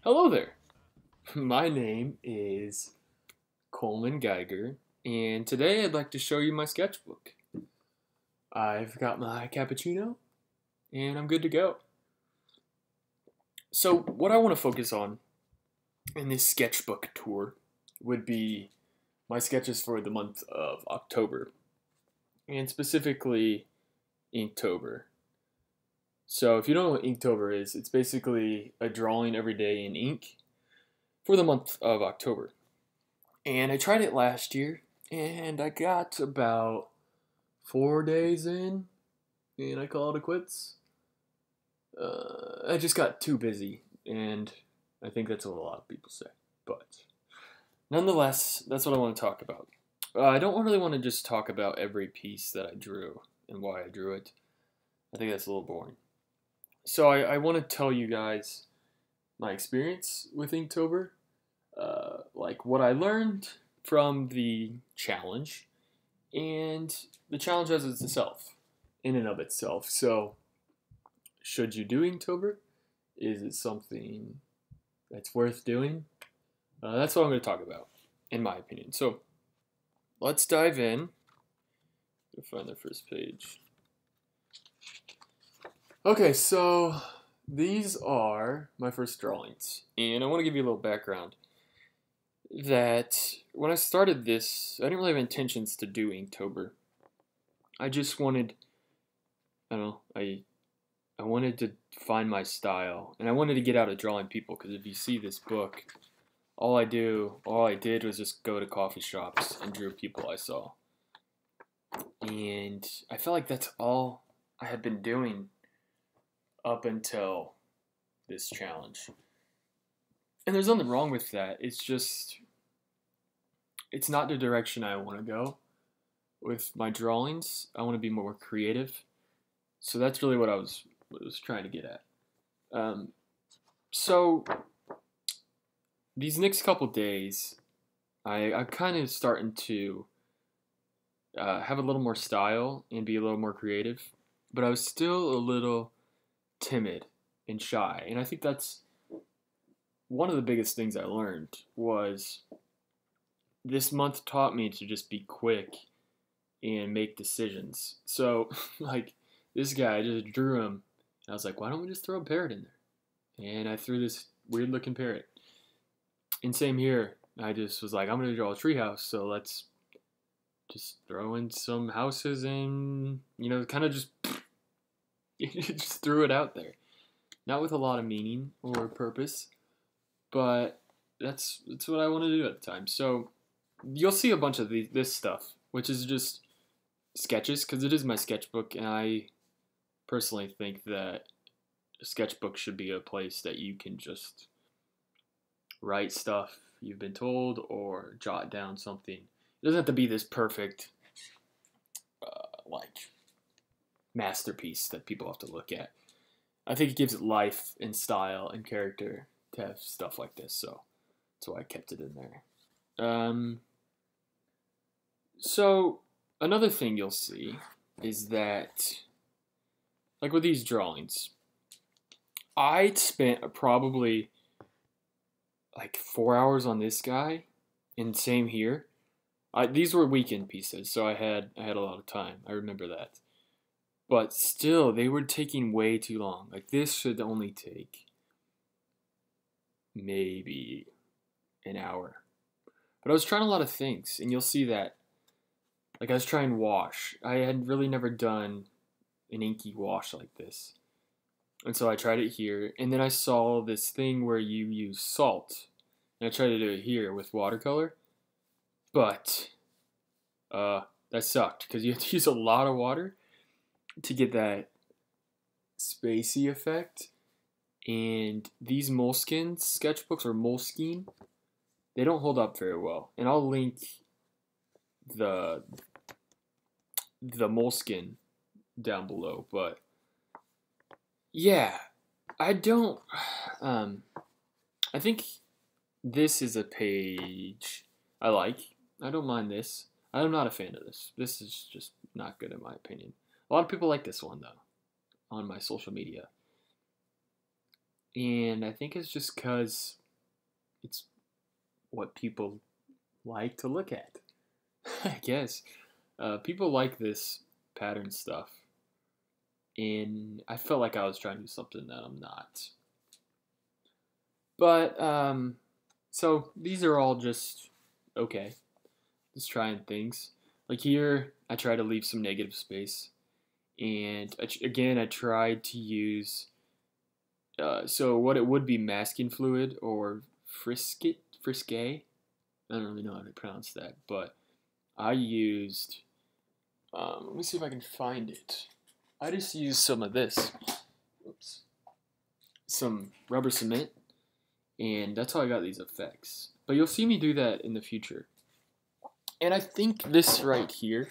Hello there. My name is Coleman Geiger, and today I'd like to show you my sketchbook. I've got my cappuccino, and I'm good to go. So, what I want to focus on in this sketchbook tour would be my sketches for the month of October, and specifically Inktober. So, if you don't know what Inktober is, it's basically a drawing every day in ink for the month of October. And I tried it last year, and I got about 4 days in, and I called it quits. I just got too busy, and I think that's what a lot of people say. But nonetheless, that's what I want to talk about. I don't really want to just talk about every piece that I drew and why I drew it. I think that's a little boring. So I want to tell you guys my experience with Inktober, like what I learned from the challenge, and the challenge as itself, in and of itself. So, should you do Inktober? Is it something that's worth doing? That's what I'm going to talk about, in my opinion. So, let's dive in. Find the first page. Okay, so these are my first drawings, and I want to give you a little background. That when I started this, I didn't really have intentions to do Inktober. I just wanted, I don't know, I wanted to find my style, and I wanted to get out of drawing people, because if you see this book, all I did was just go to coffee shops and drew people I saw. And I felt like that's all I had been doing up until this challenge. And there's nothing wrong with that. It's not the direction I want to go with my drawings. I want to be more creative. So that's really what I was trying to get at. So these next couple days, I'm kind of starting to have a little more style and be a little more creative. But I was still a little timid and shy. And I think that's one of the biggest things I learned was this month taught me to just be quick and make decisions. So, like, this guy, I just drew him. And I was like, why don't we just throw a parrot in there? And I threw this weird looking parrot. And same here. I just was like, I'm going to draw a treehouse. So let's just throw in some houses and, kind of just, just threw it out there. Not with a lot of meaning or purpose, but that's what I want to do at the time. So you'll see a bunch of this stuff, which is just sketches, because it is my sketchbook, and I personally think that a sketchbook should be a place that you can just write stuff you've been told or jot down something. It doesn't have to be this perfect, like, masterpiece that people have to look at. I think it gives it life and style and character to have stuff like this, so that's why I kept it in there. So another thing you'll see is that, like with these drawings, I spent probably like 4 hours on this guy, and same here. These were weekend pieces, so I had a lot of time. I remember that. But still, they were taking way too long. Like, this should only take maybe an hour. But I was trying a lot of things, and you'll see that. Like, I was trying wash. I had really never done an inky wash like this. And so I tried it here, and then I saw this thing where you use salt. And I tried to do it here with watercolor. But, that sucked, because you have to use a lot of water to get that spacey effect. And these Moleskine sketchbooks, or Moleskine, they don't hold up very well. And I'll link the Moleskine down below. But yeah, I don't. I think this is a page I like. I don't mind this. I'm not a fan of this. This is just not good in my opinion. A lot of people like this one though on my social media. And I think it's just because it's what people like to look at. I guess. People like this pattern stuff. And I felt like I was trying to do something that I'm not. But, so these are all just okay. Just trying things. Like here, I try to leave some negative space. And again, I tried to use, so what it would be masking fluid or frisque. I don't really know how to pronounce that, but I used, let me see if I can find it. I just used some of this, oops, some rubber cement, and that's how I got these effects. But you'll see me do that in the future. And I think this right here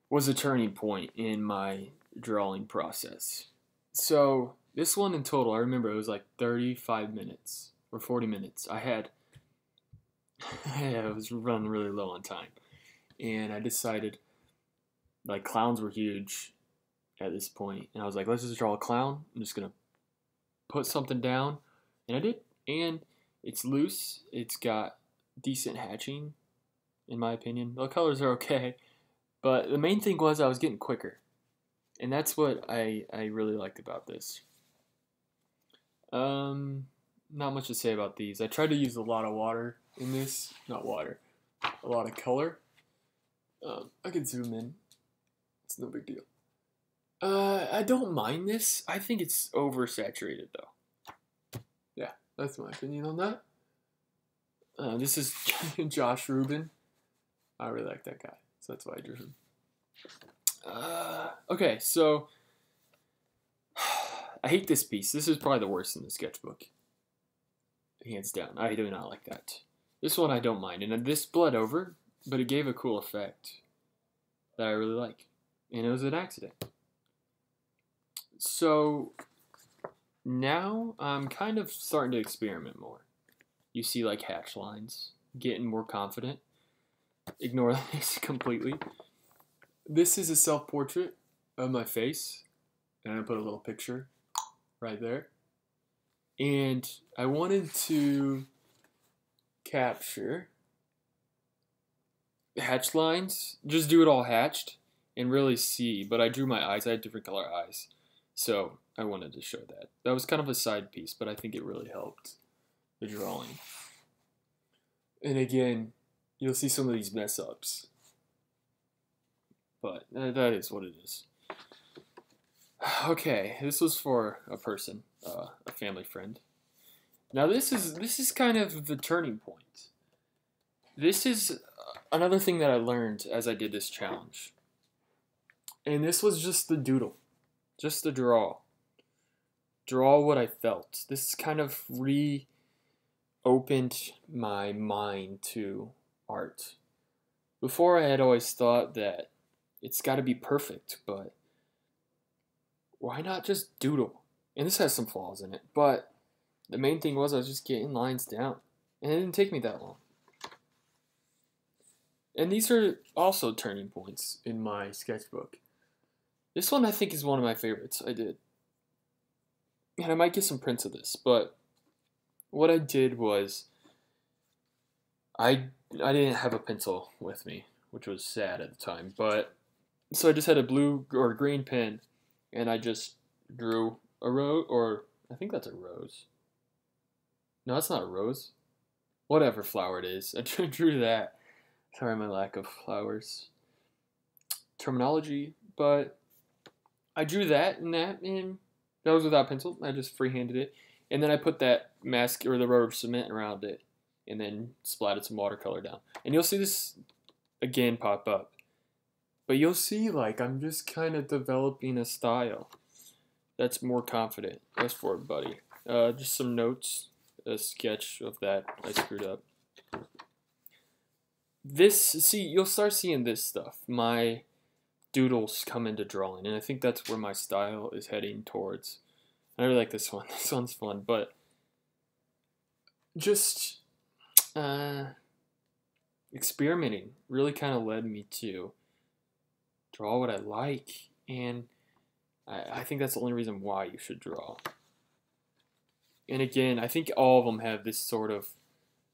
was a turning point in my drawing process. So this one in total, I remember it was like 35 minutes or 40 minutes. I was running really low on time. And I decided, like, clowns were huge at this point. And I was like, let's just draw a clown. I'm just going to put something down. And I did. And it's loose. It's got decent hatching, in my opinion. The colors are okay. But the main thing was I was getting quicker. And that's what I really liked about this. Not much to say about these. I tried to use a lot of water in this. Not water. A lot of color. I can zoom in. It's no big deal. I don't mind this. I think it's oversaturated though. Yeah, that's my opinion on that. This is Josh Rubin. I really like that guy, so that's why I drew him. Okay, so I hate this piece. This is probably the worst in the sketchbook. Hands down. I do not like that. This one I don't mind. And this bled over, but it gave a cool effect that I really like. And it was an accident. So now I'm kind of starting to experiment more. You see like hatch lines, getting more confident. Ignore this completely. This is a self-portrait of my face. And I put a little picture right there. And I wanted to capture hatch lines, just do it all hatched and really see. But I drew my eyes. I had different color eyes. So I wanted to show that. That was kind of a side piece, but I think it really helped the drawing. And again, you'll see some of these mess ups. But that is what it is. Okay, this was for a person, a family friend. Now this is kind of the turning point. This is another thing that I learned as I did this challenge. And this was just the doodle. Just the draw. Draw what I felt. This kind of reopened my mind to art. Before I had always thought that it's got to be perfect, but why not just doodle? And this has some flaws in it, but the main thing was I was just getting lines down. And it didn't take me that long. And these are also turning points in my sketchbook. This one I think is one of my favorites I did. And I might get some prints of this, but what I did was I didn't have a pencil with me, which was sad at the time, but so I just had a blue or green pen and I just drew a rose, or I think that's a rose. No, that's not a rose. Whatever flower it is. I drew that. Sorry, my lack of flowers terminology, but I drew that and that was without pencil. I just freehanded it. And then I put that mask or the rubber cement around it and then splatted some watercolor down. And you'll see this again pop up. But you'll see, like, I'm just kind of developing a style that's more confident. That's for everybody. Just some notes, a sketch of that I screwed up. You'll start seeing this stuff. My doodles come into drawing, and I think that's where my style is heading towards. I really like this one. This one's fun, but just experimenting really kind of led me to draw what I like, and I think that's the only reason why you should draw. And again, I think all of them have this sort of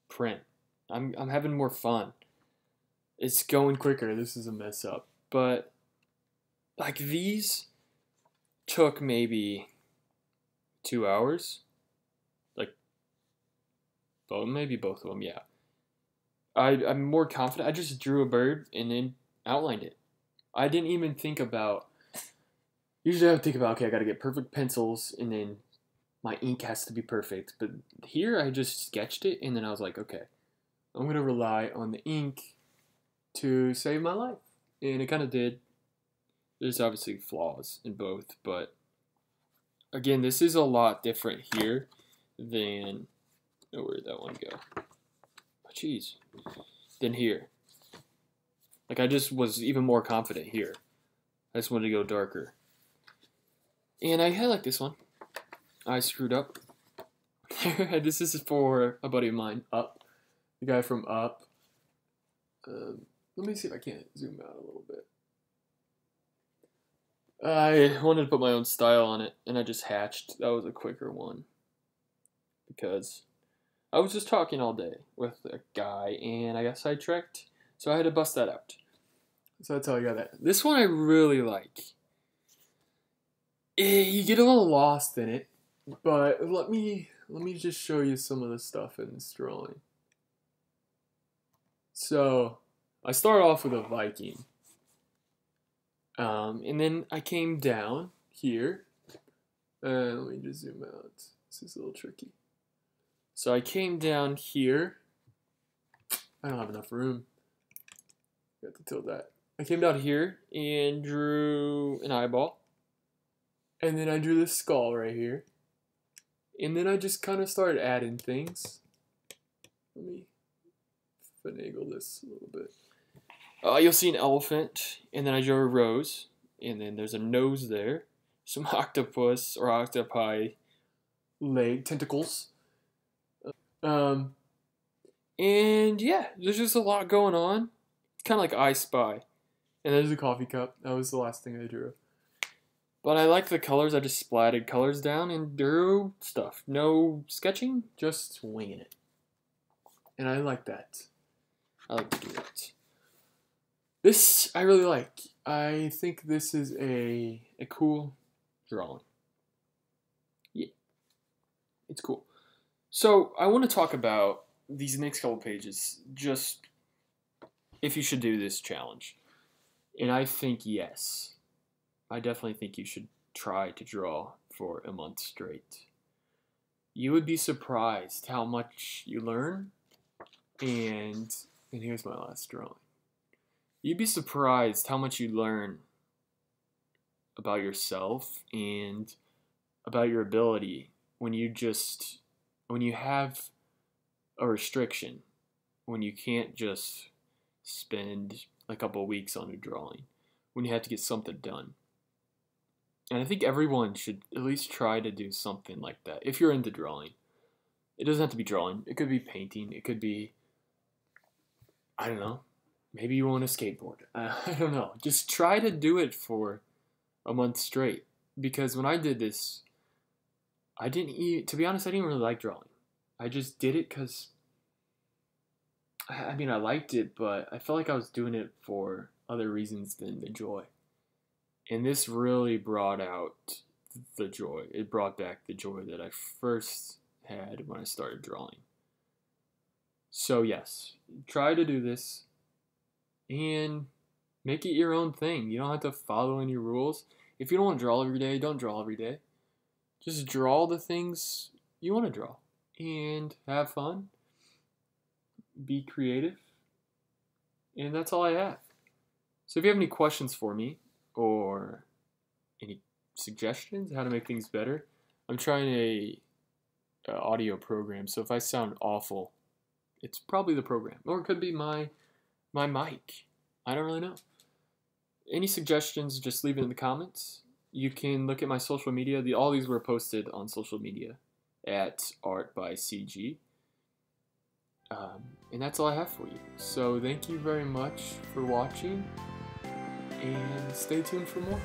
print. I'm having more fun. It's going quicker. This is a mess up. But like these took maybe 2 hours. Like, well, maybe both of them, yeah. I'm more confident. I just drew a bird and then outlined it. I didn't even think about. Usually I would think about, okay, I got to get perfect pencils and then my ink has to be perfect. But here I just sketched it and then I was like, okay, I'm going to rely on the ink to save my life. And it kind of did. There's obviously flaws in both, but again, this is a lot different here than, oh, where'd that one go? Oh, jeez. Than here. Like, I just was even more confident here. I just wanted to go darker. And I like this one. I screwed up. This is for a buddy of mine, Up. The guy from Up. Let me see if I can't zoom out a little bit. I wanted to put my own style on it, and I just hatched. That was a quicker one. Because I was just talking all day with a guy, and I got sidetracked, so I had to bust that out. So that's how I got that. This one I really like. You get a little lost in it, but let me just show you some of the stuff in this drawing. So I start off with a Viking. And then I came down here. Let me just zoom out. This is a little tricky. So I came down here. I don't have enough room. Got to tilt that. I came down here and drew an eyeball. And then I drew this skull right here. And then I just kind of started adding things. Let me finagle this a little bit. You'll see an elephant, and then I drew a rose, and then there's a nose there, some octopus or octopi leg tentacles, and yeah, there's just a lot going on. It's kind of like I Spy, and there's a coffee cup. That was the last thing I drew. But I like the colors. I just splatted colors down and drew stuff. No sketching, just winging it, and I like that. I like to do that. This I really like. I think this is a cool drawing. Yeah, it's cool. So I want to talk about these next couple pages, just if you should do this challenge. And I think yes. I definitely think you should try to draw for a month straight. You would be surprised how much you learn. And here's my last drawing. You'd be surprised how much you learn about yourself and about your ability when you have a restriction, when you can't just spend a couple of weeks on a drawing, when you have to get something done. And I think everyone should at least try to do something like that. If you're into drawing, it doesn't have to be drawing. It could be painting. It could be, I don't know. Maybe you want a skateboard. I don't know. Just try to do it for a month straight. Because when I did this, to be honest, I didn't really like drawing. I just did it because, I mean, I liked it, but I felt like I was doing it for other reasons than the joy. And this really brought out the joy. It brought back the joy that I first had when I started drawing. So yes, try to do this. And make it your own thing. You don't have to follow any rules. If you don't want to draw every day, don't draw every day. Just draw the things you want to draw. And have fun. Be creative. And that's all I have. So if you have any questions for me, or any suggestions how to make things better, I'm trying a audio program. So if I sound awful, it's probably the program. Or it could be my mic. I don't really know. Any suggestions, just leave it in the comments. You can look at my social media. All these were posted on social media at Art by CG. And that's all I have for you. So thank you very much for watching, and stay tuned for more.